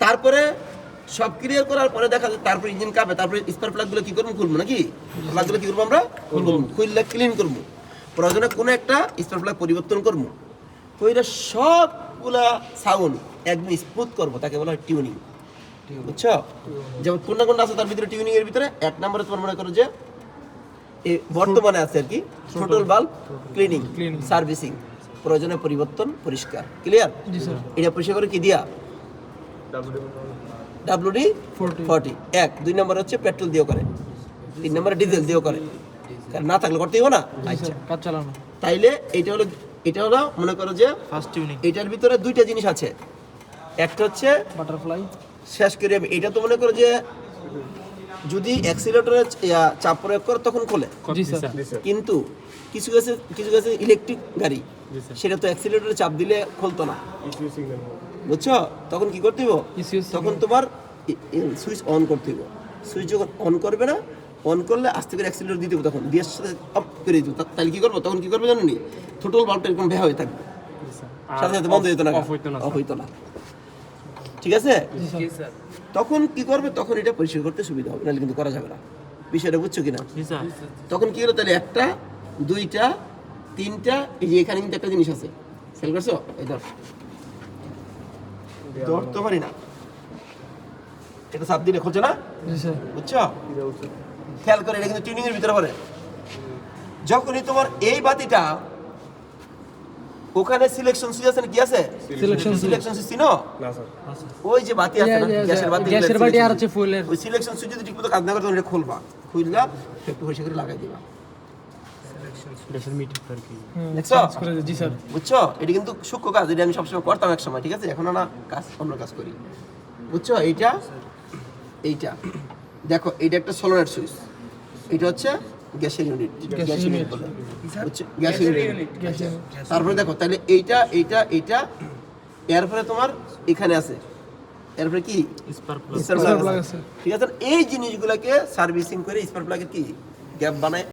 তারপরে সব ক্লিয়ার করার পরে দেখা যায় তারপরে ইঞ্জিন কাঁপে, তারপরে স্পার্ক প্লাগগুলো কি করবো, খুলবো নাকি? প্লাগগুলো কি করবো আমরা, খুলবো, খুললে ক্লিন করবো, প্রয়োজনে কোনো একটা স্পার্ক প্লাগ পরিবর্তন করবো, কইরা সবগুলা সাউন্ড একদম স্মুথ করবো, তাকে বলা হয় টিউনিং। বুঝছো? যেমন কোনটা কোনটা আছে তার ভিতরে, টিউনিং এর ভিতরে 1 নম্বরে তোমার মনে করো যে এই বর্তমানে আছে আর কি থ্রোটল ভালভ ক্লিনিং, সার্ভিসিং, প্রয়োজনে পরিবর্তন, পরিষ্কার। ক্লিয়ার? এটা পরিষ্কার করে কি দিয়া, WD 40। 1 2 নম্বর হচ্ছে পেট্রোল দিয়েও করে, 3 নম্বরে ডিজেল দিয়েও করে, কারণ না থাকলে করতে হবে না। আচ্ছা, কাজ চালানো। তাইলে এটা হলো মনে করো যে ফার্স্ট টিউনিং। এটার ভিতরে দুইটা জিনিস আছে, একটা হচ্ছে বাটারফ্লাই। শেষ করে আমি এটা তো মনে করো যে যদি অ্যাক্সিলারেটরে চাপ প্রয়োগ করে তখন খোলে, জি স্যার। কিন্তু কিছু কিছু ইলেকট্রিক গাড়ি, সেটা তো অ্যাক্সিলারেটরে চাপ দিলে খুলতো না। বুঝছো? তখন কি করতে হবে, তখন তোমার সুইচ অন করতে হবে। সুইচ যখন অন করবে না, অন করলে আস্তে করে অ্যাক্সিলারেটর দিতে হবে, তখন দিয়ে সাথে অফ করে দিতে হবে। তাহলে কি করবো, তখন কি করবে জানো নি, থ্রোটল ভালভটা এরকম বেহা হয়ে থাকবে, সাথে সাথে বন্ধ হইতো না, অফ হইতো না। ঠিক আছে? তখন কি করবে, তখন এটা পরিষ্কার করতে সুবিধা হবে, নাহলে কিন্তু করা যাবে না। বিষয়টা বুঝছো কিনা? তখন কি হলো, তাহলে 1টা 2টা 3টা, এই যে এখানে কিন্তু একটা জিনিস আছে, খেয়াল করছো? এই ধরতে পারি না, এটা চাপ দিলে খোঁজে না, বুঝছো? খেয়াল করে, এটা কিন্তু টিউনিং এর ভিতরে পড়ে। যখনই তোমার এই বাতিটা ওখানে সিলেকশন সুইচ আছে, কি আছে সিলেকশন সুইচ, চিনো? ওই যে বাতি আছে না, গ্যাসের বাতি আর হচ্ছে ফুলের। ওই সিলেকশন সুইচ যদি ঠিকমতো কাজ না করে তখন এটা খুলবা, খুললা একটু পরিষ্কার করে লাগাই দিবা। দেখছো? জি স্যার। বুঝছো? এটা কিন্তু সূক্ষ্ম কাজ, এটা আমি সবসময় করতাম এক সময়, ঠিক আছে? এখন না কাজ, অন্য কাজ করি। বুঝছো? এইটা দেখো, এইটা একটা সলোনয়েড সুইচ, এটা হচ্ছে গ্যাসের ইউনিট, বলে, বুঝছো? গ্যাসের ইউনিট। তারপরে দেখো, তাহলে এইটা এরপরে তোমার এখানে আছে, এরপরে কি স্পার্ক প্লাগ আছে, ঠিক আছে? এই জিনিসগুলোকে সার্ভিসিং করে স্পার্ক প্লাগের কি গ্যাপ বানায়